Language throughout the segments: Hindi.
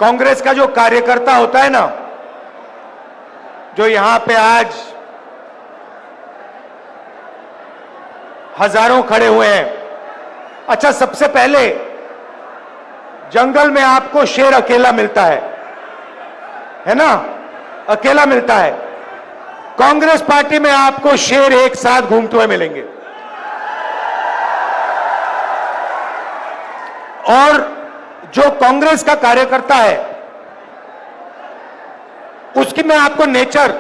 कांग्रेस का जो कार्यकर्ता होता है ना, जो यहां पे आज हजारों खड़े हुए हैं। अच्छा, सबसे पहले जंगल में आपको शेर अकेला मिलता है ना, अकेला मिलता है। कांग्रेस पार्टी में आपको शेर एक साथ घूमते हुए मिलेंगे। और जो कांग्रेस का कार्यकर्ता है उसकी मैं आपको नेचर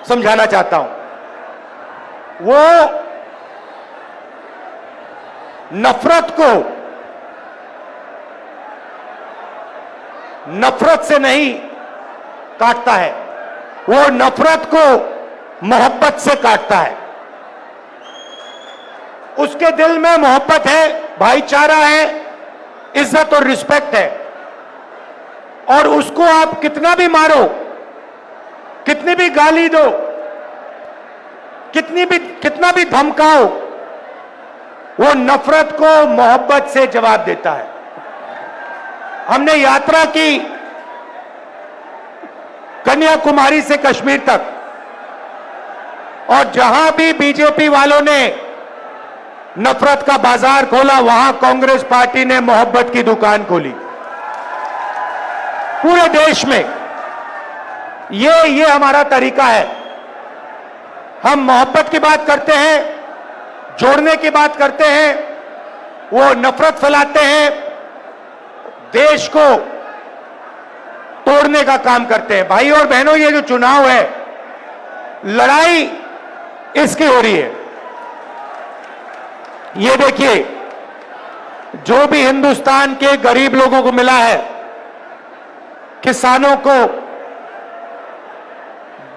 समझाना चाहता हूं। वो नफरत से नहीं काटता है, वो नफरत को मोहब्बत से काटता है। उसके दिल में मोहब्बत है, भाईचारा है, इज्जत और रिस्पेक्ट है। और उसको आप कितना भी मारो, कितनी भी गाली दो, कितना भी धमकाओ, वो नफरत को मोहब्बत से जवाब देता है। हमने यात्रा की कन्याकुमारी से कश्मीर तक, और जहां भी बीजेपी वालों ने नफरत का बाजार खोला, वहां कांग्रेस पार्टी ने मोहब्बत की दुकान खोली। पूरे देश में ये हमारा तरीका है। हम मोहब्बत की बात करते हैं, जोड़ने की बात करते हैं, वो नफरत फैलाते हैं, देश को तोड़ने का काम करते हैं। भाई और बहनों, ये जो चुनाव है, लड़ाई इसकी हो रही है। ये देखिए, जो भी हिंदुस्तान के गरीब लोगों को मिला है, किसानों को,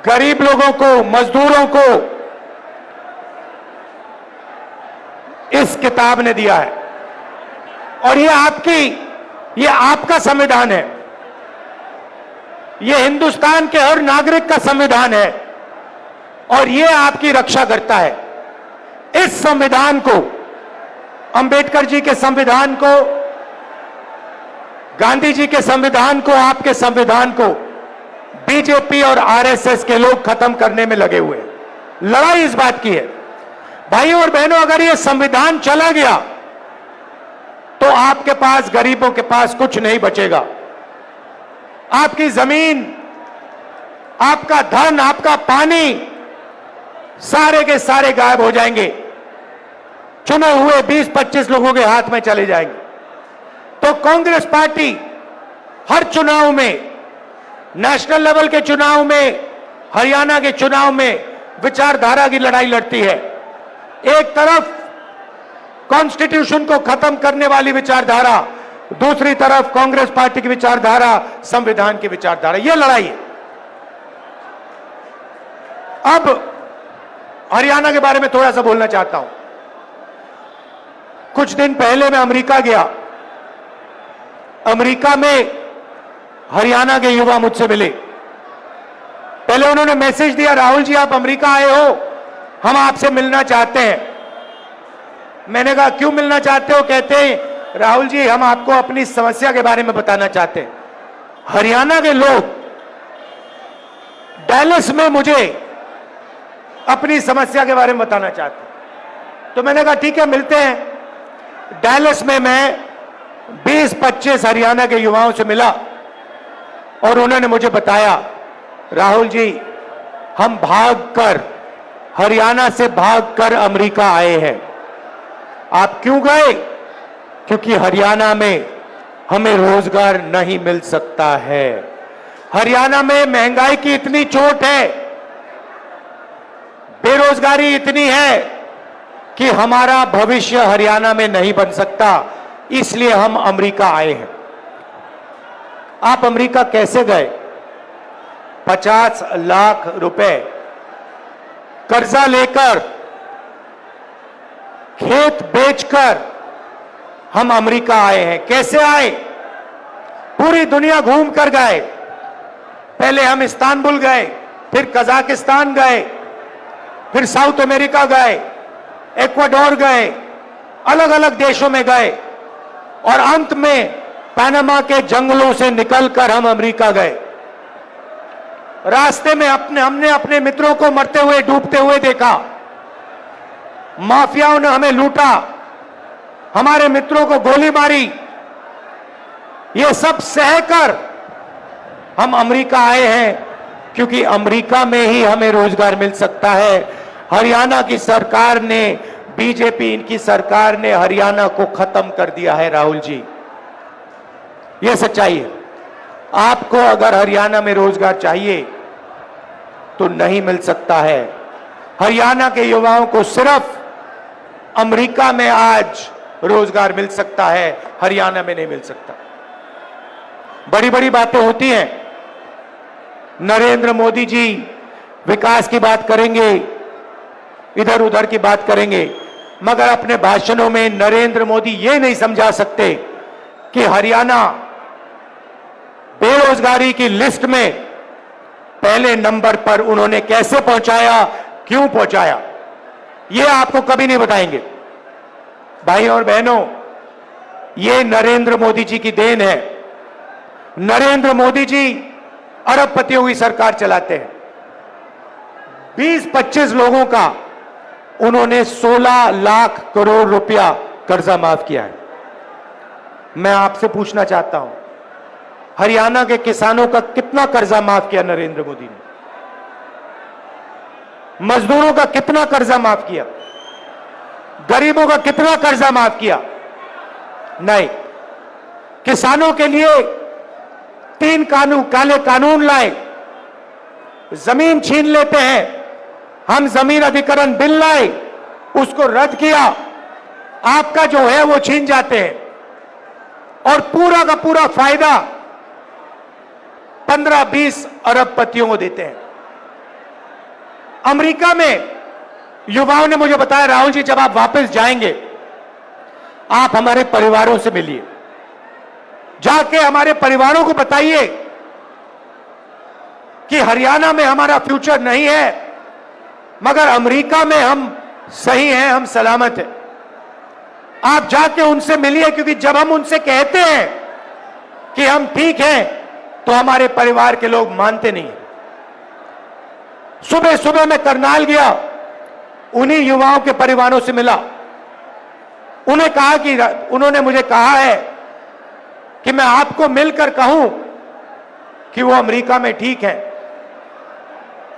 गरीब लोगों को, मजदूरों को इस किताब ने दिया है। और ये आपका संविधान है, ये हिंदुस्तान के हर नागरिक का संविधान है, और ये आपकी रक्षा करता है। इस संविधान को, अंबेडकर जी के संविधान को, गांधी जी के संविधान को, आपके संविधान को बीजेपी और आरएसएस के लोग खत्म करने में लगे हुए हैं। लड़ाई इस बात की है। भाइयों और बहनों, अगर ये संविधान चला गया तो आपके पास, गरीबों के पास कुछ नहीं बचेगा। आपकी जमीन, आपका धन, आपका पानी, सारे के सारे गायब हो जाएंगे, चुने हुए 20-25 लोगों के हाथ में चले जाएंगे। तो कांग्रेस पार्टी हर चुनाव में, नेशनल लेवल के चुनाव में, हरियाणा के चुनाव में विचारधारा की लड़ाई लड़ती है। एक तरफ कॉन्स्टिट्यूशन को खत्म करने वाली विचारधारा, दूसरी तरफ कांग्रेस पार्टी की विचारधारा, संविधान की विचारधारा। यह लड़ाई है। अब हरियाणा के बारे में थोड़ा सा बोलना चाहता हूं। कुछ दिन पहले मैं अमेरिका गया। अमेरिका में हरियाणा के युवा मुझसे मिले। पहले उन्होंने मैसेज दिया, राहुल जी आप अमेरिका आए हो, हम आपसे मिलना चाहते हैं। मैंने कहा क्यों मिलना चाहते हो? कहते हैं राहुल जी हम आपको अपनी समस्या के बारे में बताना चाहते हैं। हरियाणा के लोग डैलस में मुझे अपनी समस्या के बारे में बताना चाहते हैं। तो मैंने कहा ठीक है, मिलते हैं। डैलस में मैं 20-25 हरियाणा के युवाओं से मिला और उन्होंने मुझे बताया, राहुल जी हम भागकर, हरियाणा से भागकर अमेरिका आए हैं। आप क्यों गए? क्योंकि हरियाणा में हमें रोजगार नहीं मिल सकता है। हरियाणा में महंगाई की इतनी चोट है, बेरोजगारी इतनी है कि हमारा भविष्य हरियाणा में नहीं बन सकता, इसलिए हम अमेरिका आए हैं। आप अमेरिका कैसे गए? 50 लाख रुपए कर्जा लेकर, खेत बेचकर हम अमेरिका आए हैं। कैसे आए? पूरी दुनिया घूम कर गए। पहले हम इस्तांबुल गए, फिर कजाकिस्तान गए, फिर साउथ अमेरिका गए, इक्वाडोर गए, अलग अलग देशों में गए, और अंत में पनामा के जंगलों से निकलकर हम अमेरिका गए। रास्ते में हमने अपने मित्रों को मरते हुए, डूबते हुए देखा। माफियाओं ने हमें लूटा, हमारे मित्रों को गोली मारी। ये सब सहकर हम अमेरिका आए हैं, क्योंकि अमेरिका में ही हमें रोजगार मिल सकता है। हरियाणा की सरकार ने, बीजेपी इनकी सरकार ने हरियाणा को खत्म कर दिया है राहुल जी, यह सच्चाई है। आपको अगर हरियाणा में रोजगार चाहिए तो नहीं मिल सकता है। हरियाणा के युवाओं को सिर्फ अमेरिका में आज रोजगार मिल सकता है, हरियाणा में नहीं मिल सकता। बड़ी बड़ी बातें होती हैं। नरेंद्र मोदी जी विकास की बात करेंगे, इधर उधर की बात करेंगे, मगर अपने भाषणों में नरेंद्र मोदी ये नहीं समझा सकते कि हरियाणा बेरोजगारी की लिस्ट में पहले नंबर पर उन्होंने कैसे पहुंचाया, क्यों पहुंचाया, ये आपको कभी नहीं बताएंगे। भाई और बहनों, ये नरेंद्र मोदी जी की देन है। नरेंद्र मोदी जी अरबपतियों की सरकार चलाते हैं। 20-25 लोगों का उन्होंने 16 लाख करोड़ रुपया कर्जा माफ किया है। मैं आपसे पूछना चाहता हूं, हरियाणा के किसानों का कितना कर्जा माफ किया नरेंद्र मोदी ने? मजदूरों का कितना कर्जा माफ किया? गरीबों का कितना कर्जा माफ किया? नहीं। किसानों के लिए 3 काले कानून लाए, जमीन छीन लेते हैं। हम जमीन अधिग्रहण बिल लाए, उसको रद्द किया, आपका जो है वो छीन जाते हैं, और पूरा का पूरा फायदा 15-20 अरबपतियों को देते हैं। अमेरिका में युवाओं ने मुझे बताया, राहुल जी जब आप वापस जाएंगे आप हमारे परिवारों से मिलिए, जाके हमारे परिवारों को बताइए कि हरियाणा में हमारा फ्यूचर नहीं है, मगर अमेरिका में हम सही हैं, हम सलामत हैं। आप जाके उनसे मिलिए, क्योंकि जब हम उनसे कहते हैं कि हम ठीक हैं तो हमारे परिवार के लोग मानते नहीं। सुबह सुबह मैं करनाल गया, उन्हीं युवाओं के परिवारों से मिला। उन्होंने मुझे कहा है कि मैं आपको मिलकर कहूं कि वो अमेरिका में ठीक है।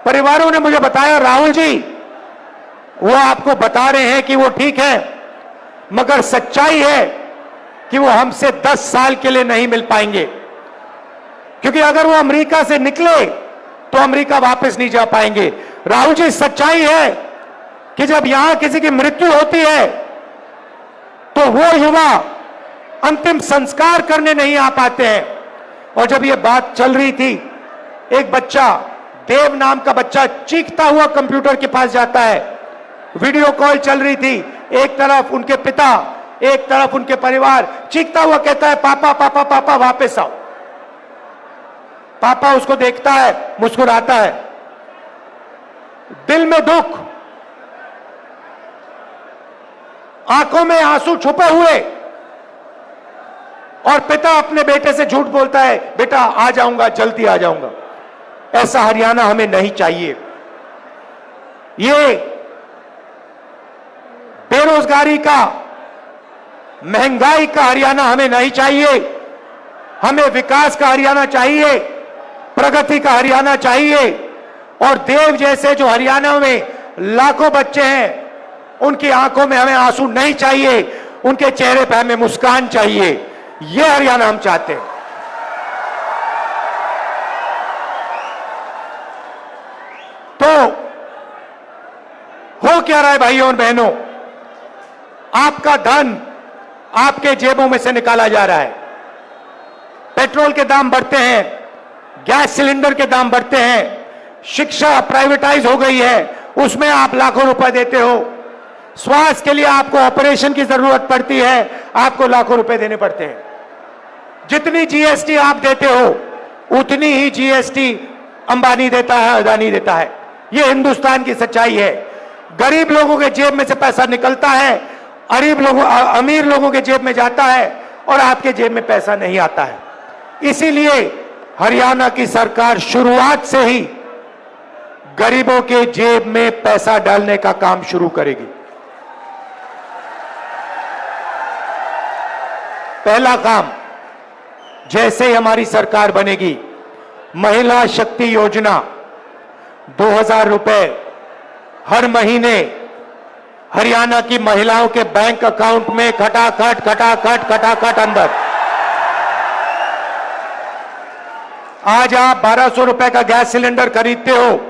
परिवारों ने मुझे बताया, राहुल जी वो आपको बता रहे हैं कि वो ठीक है, मगर सच्चाई है कि वो हमसे 10 साल के लिए नहीं मिल पाएंगे, क्योंकि अगर वो अमेरिका से निकले तो अमेरिका वापस नहीं जा पाएंगे। राहुल जी सच्चाई है कि जब यहां किसी की मृत्यु होती है तो वो युवा अंतिम संस्कार करने नहीं आ पाते हैं। और जब ये बात चल रही थी, एक बच्चा, देव नाम का बच्चा, चीखता हुआ कंप्यूटर के पास जाता है। वीडियो कॉल चल रही थी, एक तरफ उनके पिता, एक तरफ उनके परिवार, चीखता हुआ कहता है, पापा पापा पापा वापस आओ। पापा उसको देखता है, मुस्कुराता है, दिल में दुख, आंखों में आंसू छुपे हुए, और पिता अपने बेटे से झूठ बोलता है, बेटा आ जाऊंगा, जल्दी आ जाऊंगा। ऐसा हरियाणा हमें नहीं चाहिए। ये बेरोजगारी का, महंगाई का हरियाणा हमें नहीं चाहिए। हमें विकास का हरियाणा चाहिए, प्रगति का हरियाणा चाहिए। और देव जैसे जो हरियाणा में लाखों बच्चे हैं, उनकी आंखों में हमें आंसू नहीं चाहिए, उनके चेहरे पर हमें मुस्कान चाहिए। यह हरियाणा हम चाहते हैं। तो हो क्या रहा है भाइयों और बहनों? आपका धन आपके जेबों में से निकाला जा रहा है। पेट्रोल के दाम बढ़ते हैं, गैस सिलेंडर के दाम बढ़ते हैं, शिक्षा प्राइवेटाइज हो गई है, उसमें आप लाखों रुपए देते हो। स्वास्थ्य के लिए आपको ऑपरेशन की जरूरत पड़ती है, आपको लाखों रुपए देने पड़ते हैं। जितनी जीएसटी आप देते हो उतनी ही जीएसटी अंबानी देता है, अदानी देता है। यह हिंदुस्तान की सच्चाई है। गरीब लोगों के जेब में से पैसा निकलता है, अमीर लोगों के जेब में जाता है। और आपके जेब में पैसा नहीं आता है। इसीलिए हरियाणा की सरकार शुरुआत से ही गरीबों के जेब में पैसा डालने का काम शुरू करेगी। पहला काम, जैसे ही हमारी सरकार बनेगी, महिला शक्ति योजना 2000 रुपए हर महीने हरियाणा की महिलाओं के बैंक अकाउंट में खटाखट अंदर। आज आप 1200 रुपए का गैस सिलेंडर खरीदते हो,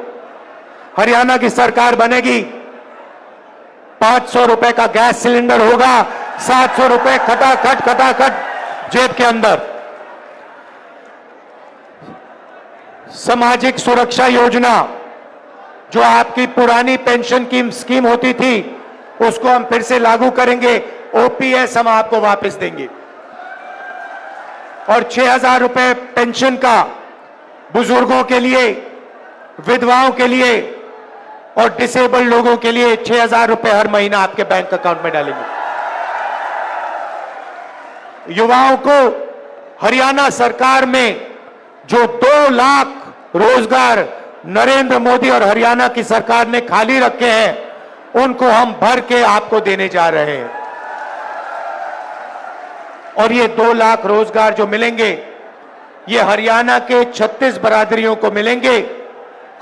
हरियाणा की सरकार बनेगी 500 रुपए का गैस सिलेंडर होगा, 700 रुपए खटाखट जेब के अंदर। सामाजिक सुरक्षा योजना, जो आपकी पुरानी पेंशन की स्कीम होती थी, उसको हम फिर से लागू करेंगे। ओपीएस हम आपको वापस देंगे और 6000 रुपए पेंशन का बुजुर्गों के लिए, विधवाओं के लिए और डिसेबल्ड लोगों के लिए 6000 रुपए हर महीना आपके बैंक अकाउंट में डालेंगे। युवाओं को हरियाणा सरकार में जो 2 लाख रोजगार नरेंद्र मोदी और हरियाणा की सरकार ने खाली रखे हैं, उनको हम भर के आपको देने जा रहे हैं। और ये 2 लाख रोजगार जो मिलेंगे, ये हरियाणा के 36 बरादरियों को मिलेंगे।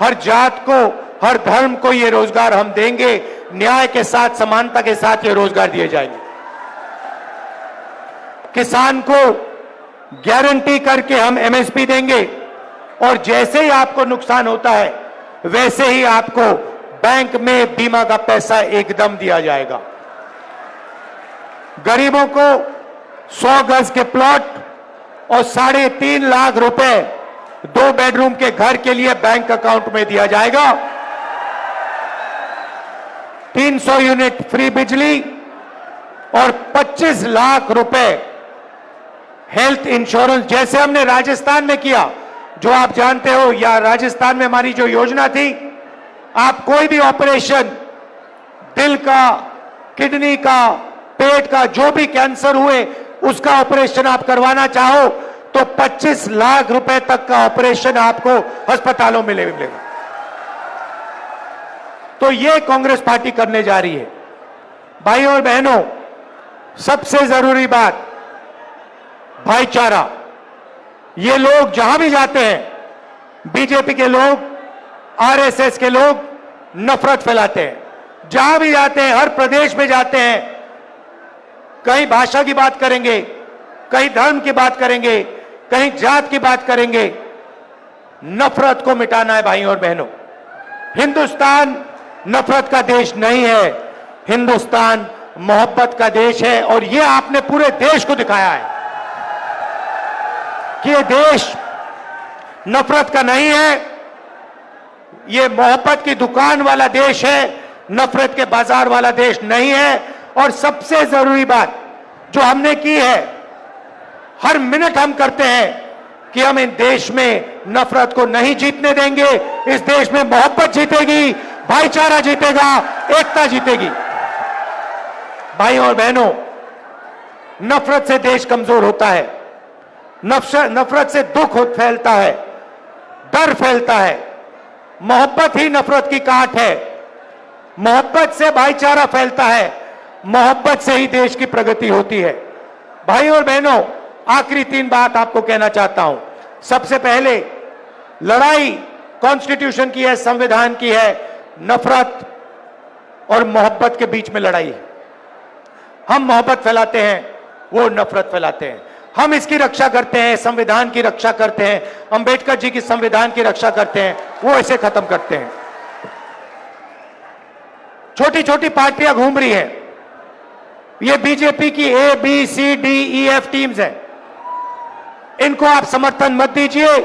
हर जात को, हर धर्म को ये रोजगार हम देंगे। न्याय के साथ, समानता के साथ ये रोजगार दिए जाएंगे। किसान को गारंटी करके हम एमएसपी देंगे और जैसे ही आपको नुकसान होता है, वैसे ही आपको बैंक में बीमा का पैसा एकदम दिया जाएगा। गरीबों को 100 गज के प्लॉट और 3.5 लाख रुपए 2 बेडरूम के घर के लिए बैंक अकाउंट में दिया जाएगा। 300 यूनिट फ्री बिजली और 25 लाख रुपए हेल्थ इंश्योरेंस, जैसे हमने राजस्थान में किया, जो आप जानते हो। या राजस्थान में हमारी जो योजना थी, आप कोई भी ऑपरेशन, दिल का, किडनी का, पेट का, जो भी कैंसर हुए, उसका ऑपरेशन आप करवाना चाहो तो 25 लाख रुपए तक का ऑपरेशन आपको अस्पतालों में मिलेगा। तो ये कांग्रेस पार्टी करने जा रही है। भाइयों और बहनों, सबसे जरूरी बात, भाईचारा। ये लोग जहां भी जाते हैं, बीजेपी के लोग, आरएसएस के लोग नफरत फैलाते हैं। जहां भी जाते हैं, हर प्रदेश में जाते हैं, कहीं भाषा की बात करेंगे, कहीं धर्म की बात करेंगे, कहीं जात की बात करेंगे। नफरत को मिटाना है भाइयों और बहनों। हिंदुस्तान नफरत का देश नहीं है, हिंदुस्तान मोहब्बत का देश है। और यह आपने पूरे देश को दिखाया है कि यह देश नफरत का नहीं है, यह मोहब्बत की दुकान वाला देश है, नफरत के बाजार वाला देश नहीं है। और सबसे जरूरी बात जो हमने की है, हर मिनट हम करते हैं कि हम इन देश में नफरत को नहीं जीतने देंगे। इस देश में मोहब्बत जीतेगी, भाईचारा जीतेगा, एकता जीतेगी। भाइयों और बहनों, नफरत से देश कमजोर होता है, नफरत से दुख फैलता है, डर फैलता है। मोहब्बत ही नफरत की काट है, मोहब्बत से भाईचारा फैलता है, मोहब्बत से ही देश की प्रगति होती है। भाइयों और बहनों, आखिरी 3 बात आपको कहना चाहता हूं। सबसे पहले, लड़ाई कॉन्स्टिट्यूशन की है, संविधान की है, नफरत और मोहब्बत के बीच में लड़ाई है। हम मोहब्बत फैलाते हैं, वो नफरत फैलाते हैं। हम इसकी रक्षा करते हैं, संविधान की रक्षा करते हैं, अंबेडकर जी की संविधान की रक्षा करते हैं, वो इसे खत्म करते हैं। छोटी छोटी पार्टियां घूम रही हैं, ये बीजेपी की A, B, C, D, E, F teams हैं। इनको आप समर्थन मत दीजिए,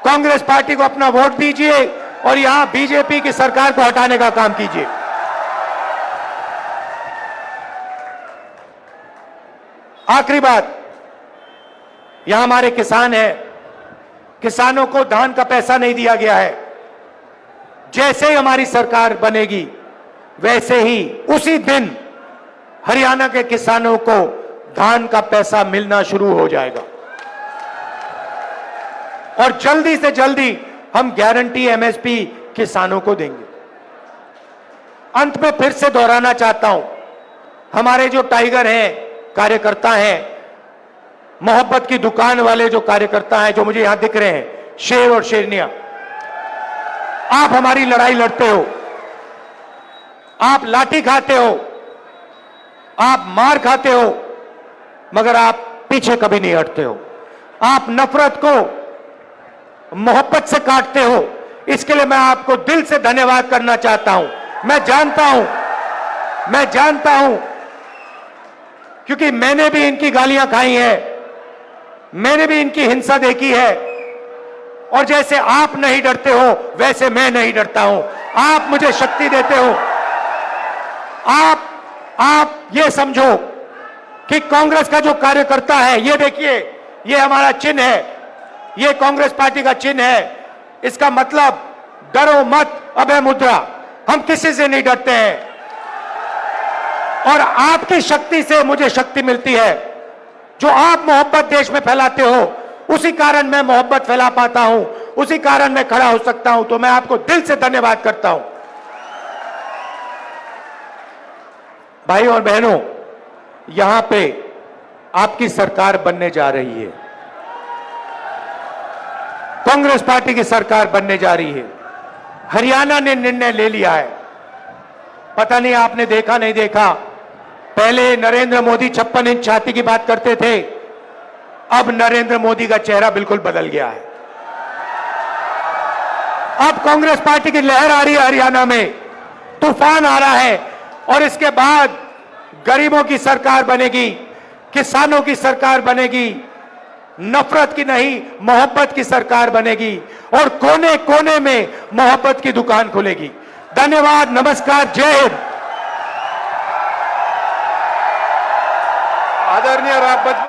कांग्रेस पार्टी को अपना वोट दीजिए और यहां बीजेपी की सरकार को हटाने का काम कीजिए। आखिरी बात, यहां हमारे किसान हैं, किसानों को धान का पैसा नहीं दिया गया है। जैसे ही हमारी सरकार बनेगी, वैसे ही उसी दिन हरियाणा के किसानों को धान का पैसा मिलना शुरू हो जाएगा और जल्दी से जल्दी हम गारंटी एमएसपी किसानों को देंगे। अंत में फिर से दोहराना चाहता हूं, हमारे जो टाइगर हैं, कार्यकर्ता हैं, मोहब्बत की दुकान वाले जो कार्यकर्ता हैं, जो मुझे यहां दिख रहे हैं, शेर और शेरनियां, आप हमारी लड़ाई लड़ते हो, आप लाठी खाते हो, आप मार खाते हो, मगर आप पीछे कभी नहीं हटते हो। आप नफरत को मोहब्बत से काटते हो। इसके लिए मैं आपको दिल से धन्यवाद करना चाहता हूं। मैं जानता हूं क्योंकि मैंने भी इनकी गालियां खाई हैं, मैंने भी इनकी हिंसा देखी है, और जैसे आप नहीं डरते हो वैसे मैं नहीं डरता हूं। आप मुझे शक्ति देते हो। आप ये समझो कि कांग्रेस का जो कार्यकर्ता है, ये देखिए, ये हमारा चिन्ह है, ये कांग्रेस पार्टी का चिन्ह है। इसका मतलब डरो मत, अभय मुद्रा। हम किसी से नहीं डरते हैं और आपकी शक्ति से मुझे शक्ति मिलती है। जो आप मोहब्बत देश में फैलाते हो, उसी कारण मैं मोहब्बत फैला पाता हूं, उसी कारण मैं खड़ा हो सकता हूं। तो मैं आपको दिल से धन्यवाद करता हूं। भाइयों और बहनों, यहां पे आपकी सरकार बनने जा रही है, कांग्रेस पार्टी की सरकार बनने जा रही है। हरियाणा ने निर्णय ले लिया है। पता नहीं आपने देखा नहीं देखा, पहले नरेंद्र मोदी 56 इंच छाती की बात करते थे, अब नरेंद्र मोदी का चेहरा बिल्कुल बदल गया है। अब कांग्रेस पार्टी की लहर आ रही है, हरियाणा में तूफान आ रहा है, और इसके बाद गरीबों की सरकार बनेगी, किसानों की सरकार बनेगी, नफरत की नहीं मोहब्बत की सरकार बनेगी, और कोने कोने में मोहब्बत की दुकान खुलेगी। धन्यवाद, नमस्कार, जय हिंद। आदरणीय राष्ट्रपति